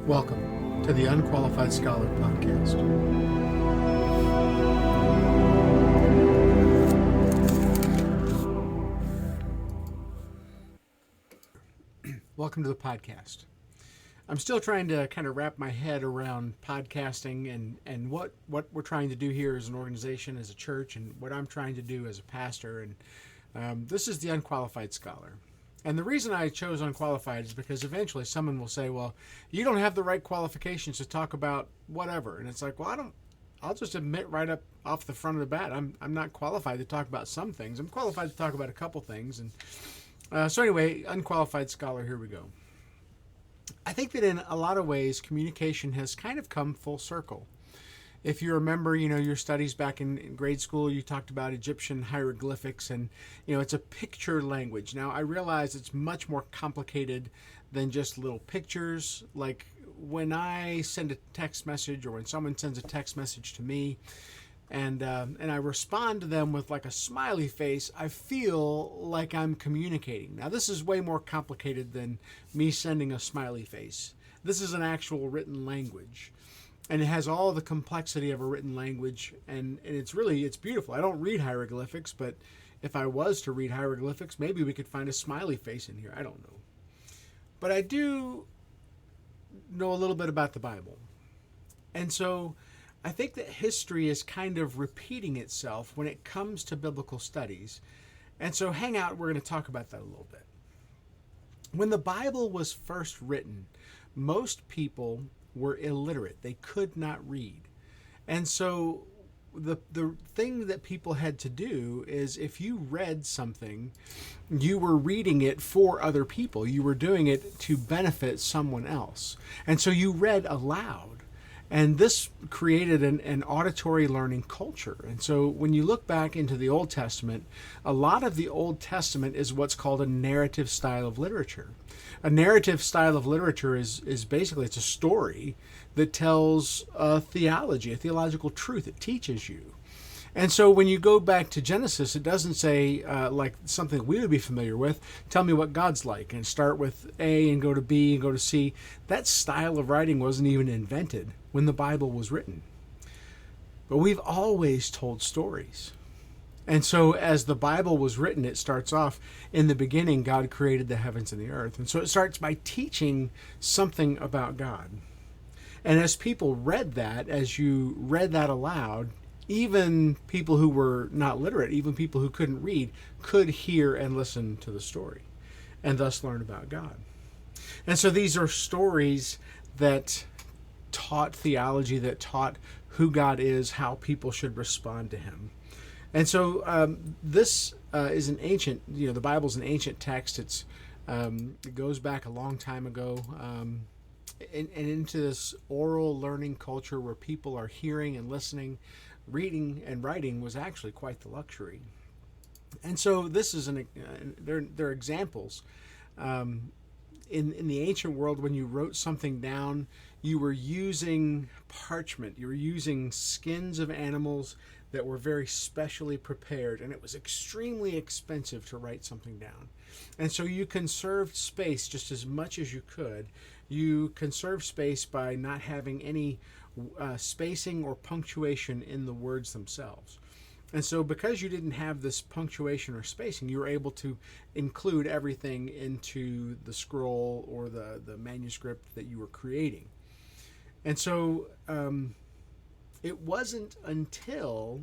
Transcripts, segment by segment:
Welcome to the Unqualified Scholar Podcast. Welcome to the podcast. I'm still trying to kind of wrap my head around podcasting and what we're trying to do here as an organization, as a church, and what I'm trying to do as a pastor. And this is the Unqualified Scholar. And the reason I chose unqualified is because eventually someone will say, well, you don't have the right qualifications to talk about whatever. And it's like, well, I'll just admit right up off the front of the bat, I'm not qualified to talk about some things. I'm qualified to talk about a couple things. And so anyway, Unqualified Scholar, here we go. I think that in a lot of ways, communication has kind of come full circle. If you remember, your studies back in grade school, you talked about Egyptian hieroglyphics, and, it's a picture language. Now, I realize it's much more complicated than just little pictures. Like when I send a text message, or when someone sends a text message to me, and I respond to them with like a smiley face, I feel like I'm communicating. Now, this is way more complicated than me sending a smiley face. This is an actual written language. And it has all the complexity of a written language, and it's beautiful. I don't read hieroglyphics, but if I was to read hieroglyphics, maybe we could find a smiley face in here. I don't know. But I do know a little bit about the Bible. And so I think that history is kind of repeating itself when it comes to biblical studies. And so hang out, we're going to talk about that a little bit. When the Bible was first written, most people were illiterate. They could not read. And so the thing that people had to do is, if you read something, you were reading it for other people. You were doing it to benefit someone else. And so you read aloud. And this created an auditory learning culture. And so when you look back into the Old Testament, a lot of the Old Testament is what's called a narrative style of literature. A narrative style of literature is basically, it's a story that tells a theology, a theological truth. It teaches you. And so when you go back to Genesis, it doesn't say, like something we would be familiar with, tell me what God's like, and start with A and go to B and go to C. That style of writing wasn't even invented when the Bible was written. But we've always told stories. And so as the Bible was written, it starts off, in the beginning, God created the heavens and the earth. And so it starts by teaching something about God. And as people read that, as you read that aloud, even people who were not literate, even people who couldn't read, could hear and listen to the story and thus learn about God. And so these are stories that taught theology, that taught who God is, how people should respond to him. And so this is an ancient, the Bible's an ancient text. It goes back a long time ago, and into this oral learning culture where people are hearing and listening. Reading and writing was actually quite the luxury. And so this is there are examples. In the ancient world, when you wrote something down, you were using parchment. You were using skins of animals that were very specially prepared, and it was extremely expensive to write something down. And so you conserved space just as much as you could. You conserved space by not having any spacing or punctuation in the words themselves. And so because you didn't have this punctuation or spacing, you were able to include everything into the scroll or the manuscript that you were creating. And so it wasn't until,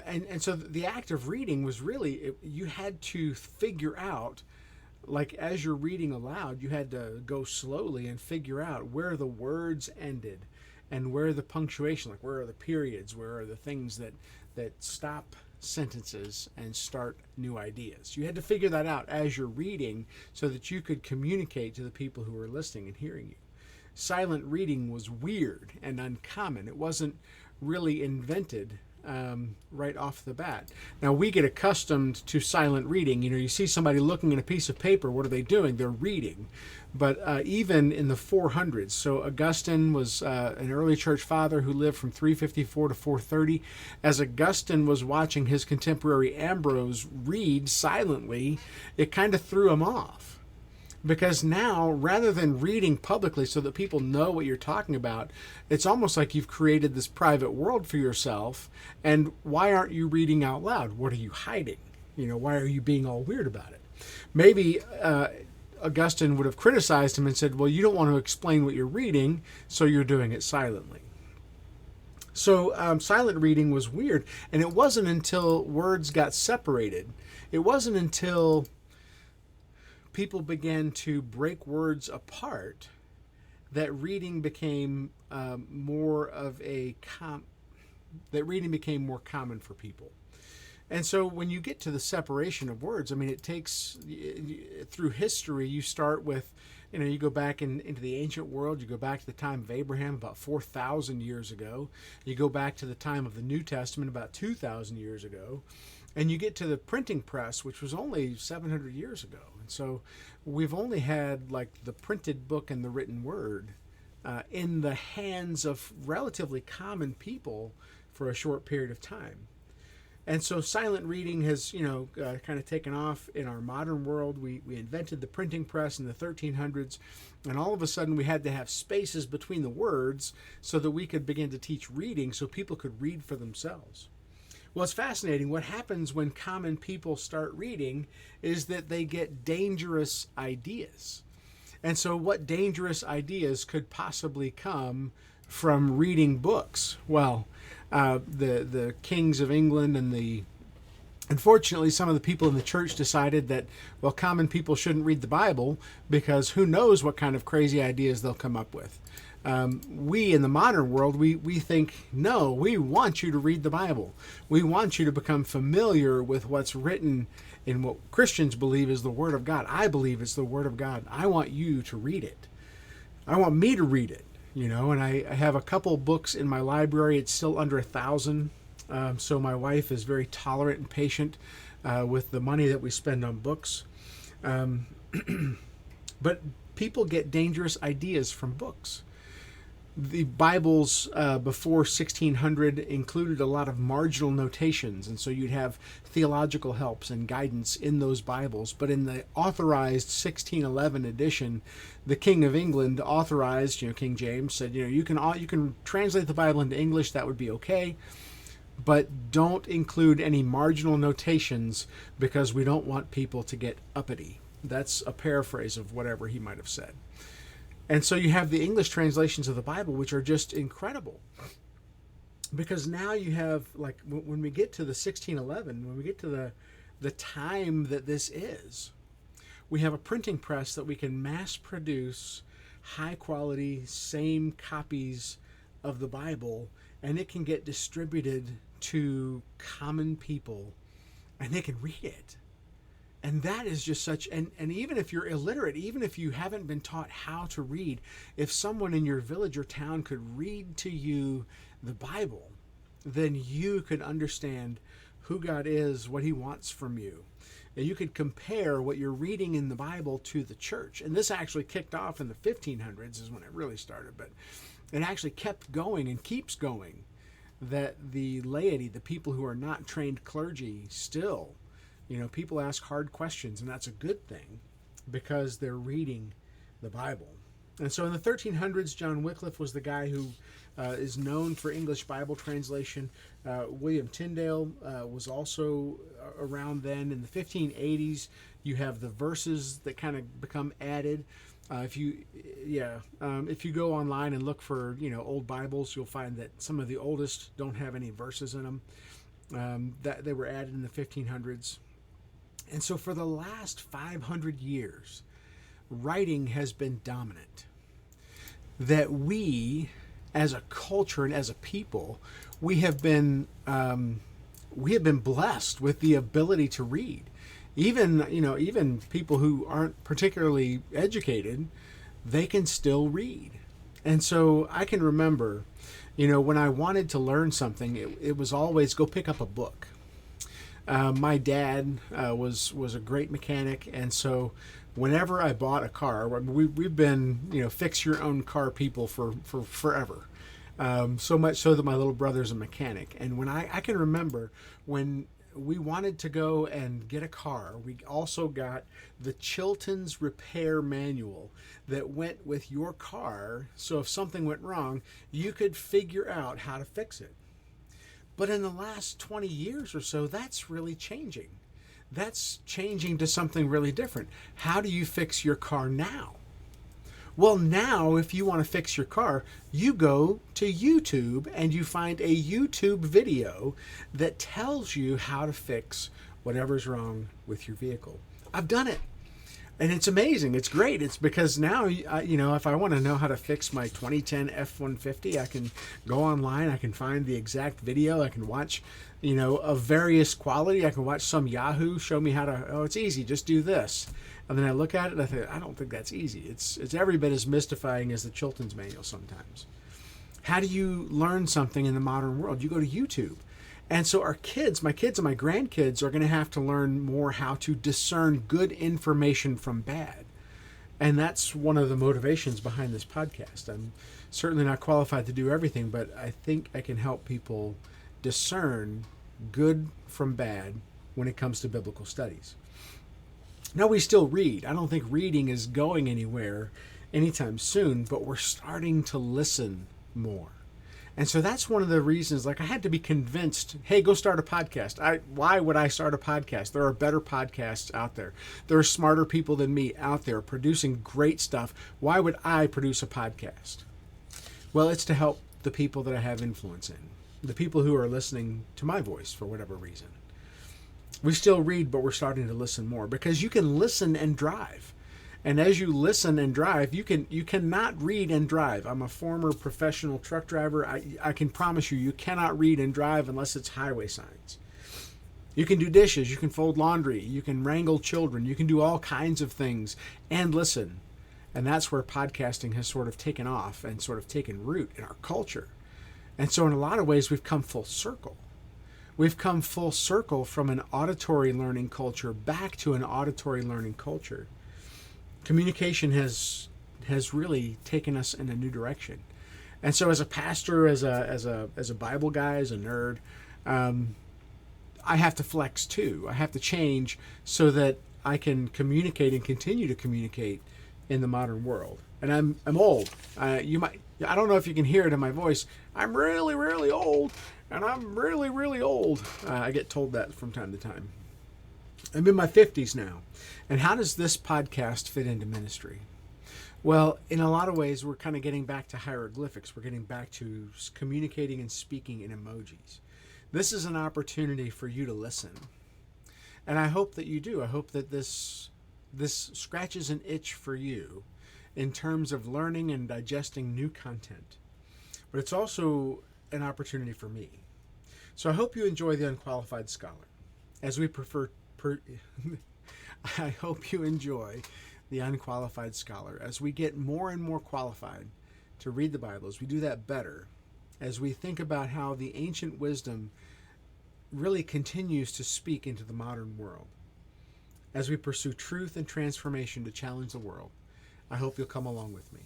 and so the act of reading was really, you had to figure out, like as you're reading aloud, you had to go slowly and figure out where the words ended and where the punctuation, like where are the periods, where are the things that stop sentences and start new ideas. You had to figure that out as you're reading so that you could communicate to the people who were listening and hearing you. Silent reading was weird and uncommon. It wasn't really invented right off the bat. Now, we get accustomed to silent reading. You see somebody looking at a piece of paper. What are they doing? They're reading. But even in the 400s, so Augustine was an early church father who lived from 354 to 430. As Augustine was watching his contemporary Ambrose read silently, it kind of threw him off, Because now, rather than reading publicly so that people know what you're talking about, it's almost like you've created this private world for yourself. And why aren't you reading out loud? What are you hiding? Why are you being all weird about it? Maybe Augustine would have criticized him and said, well, you don't want to explain what you're reading, so you're doing it silently. So silent reading was weird. And it wasn't until words got separated, it wasn't until people began to break words apart that reading became more common for people. And so when you get to the separation of words, I mean, it takes, through history, you start with, you go back into the ancient world, you go back to the time of Abraham, about 4,000 years ago. You go back to the time of the New Testament, about 2,000 years ago. And you get to the printing press, which was only 700 years ago. And so we've only had like the printed book and the written word in the hands of relatively common people for a short period of time. And so silent reading has, kind of taken off in our modern world. We invented the printing press in the 1300s, and all of a sudden we had to have spaces between the words so that we could begin to teach reading so people could read for themselves. Well, it's fascinating. What happens when common people start reading is that they get dangerous ideas. And so what dangerous ideas could possibly come from reading books? Well, the kings of England and unfortunately, some of the people in the church decided that, well, common people shouldn't read the Bible because who knows what kind of crazy ideas they'll come up with. We in the modern world, we think, no, we want you to read the Bible. We want you to become familiar with what's written in what Christians believe is the Word of God. I believe it's the Word of God. I want you to read it. I want me to read it, and I have a couple books in my library. It's still under 1,000. So my wife is very tolerant and patient with the money that we spend on books. But people get dangerous ideas from books. The Bibles before 1600 included a lot of marginal notations, and so you'd have theological helps and guidance in those Bibles. But in the authorized 1611 edition, the King of England authorized, King James said, you can translate the Bible into English, that would be okay, but don't include any marginal notations because we don't want people to get uppity. That's a paraphrase of whatever he might have said. And so you have the English translations of the Bible, which are just incredible. Because now you have, like, when we get to the 1611, when we get to the time that this is, we have a printing press that we can mass produce high quality, same copies of the Bible, and it can get distributed to common people, and they can read it. And that is just such, and even if you're illiterate, even if you haven't been taught how to read, if someone in your village or town could read to you the Bible, then you could understand who God is, what he wants from you. And you could compare what you're reading in the Bible to the church. And this actually kicked off in the 1500s is when it really started, but it actually kept going and keeps going, that the laity, the people who are not trained clergy, still, people ask hard questions, and that's a good thing because they're reading the Bible. And so in the 1300s, John Wycliffe was the guy who is known for English Bible translation. William Tyndale was also around then. In the 1580s, you have the verses that kind of become added. If you go online and look for old Bibles, you'll find that some of the oldest don't have any verses in them. That they were added in the 1500s. And so for the last 500 years, writing has been dominant. That we, as a culture and as a people, we have been blessed with the ability to read. Even people who aren't particularly educated, they can still read. And so I can remember, when I wanted to learn something, it was always go pick up a book. My dad was a great mechanic, and so whenever I bought a car, we've been fix your own car people for forever. So much so that my little brother's a mechanic, and when I can remember when we wanted to go and get a car. We also got the Chilton's repair manual that went with your car. So if something went wrong, you could figure out how to fix it. But in the last 20 years or so, that's really changing. That's changing to something really different. How do you fix your car now? Well, now, if you want to fix your car, you go to YouTube and you find a YouTube video that tells you how to fix whatever's wrong with your vehicle. I've done it. And it's amazing. It's great. It's because now, if I want to know how to fix my 2010 F-150, I can go online. I can find the exact video. I can watch, of various quality. I can watch some Yahoo show me how to, it's easy. Just do this. And then I look at it and I think, I don't think that's easy. It's every bit as mystifying as the Chilton's manual sometimes. How do you learn something in the modern world? You go to YouTube. And so my kids and my grandkids are going to have to learn more how to discern good information from bad. And that's one of the motivations behind this podcast. I'm certainly not qualified to do everything, but I think I can help people discern good from bad when it comes to biblical studies. Now, we still read. I don't think reading is going anywhere anytime soon, but we're starting to listen more. And so that's one of the reasons, I had to be convinced, hey, go start a podcast. Why would I start a podcast? There are better podcasts out there. There are smarter people than me out there producing great stuff. Why would I produce a podcast? Well, it's to help the people that I have influence in, the people who are listening to my voice for whatever reason. We still read, but we're starting to listen more because you can listen and drive. And as you listen and drive, you cannot read and drive. I'm a former professional truck driver. I can promise you cannot read and drive unless it's highway signs. You can do dishes, you can fold laundry, you can wrangle children, you can do all kinds of things and listen. And that's where podcasting has sort of taken off and sort of taken root in our culture. And so in a lot of ways, we've come full circle. We've come full circle from an auditory learning culture back to an auditory learning culture. Communication has really taken us in a new direction. And so as a pastor, as a Bible guy, as a nerd, I have to flex too. I have to change so that I can communicate and continue to communicate in the modern world. And I'm old. I don't know if you can hear it in my voice. I'm really, really old. And I'm really, really old. I get told that from time to time. I'm in my 50s now. And how does this podcast fit into ministry? Well, in a lot of ways, we're kind of getting back to hieroglyphics. We're getting back to communicating and speaking in emojis. This is an opportunity for you to listen. And I hope that you do. I hope that this scratches an itch for you in terms of learning and digesting new content. But it's also an opportunity for me. So I hope you enjoy The Unqualified Scholar. As we I hope you enjoy The Unqualified Scholar. As we get more and more qualified to read the Bible, as we do that better, as we think about how the ancient wisdom really continues to speak into the modern world, as we pursue truth and transformation to challenge the world, I hope you'll come along with me.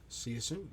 See you soon.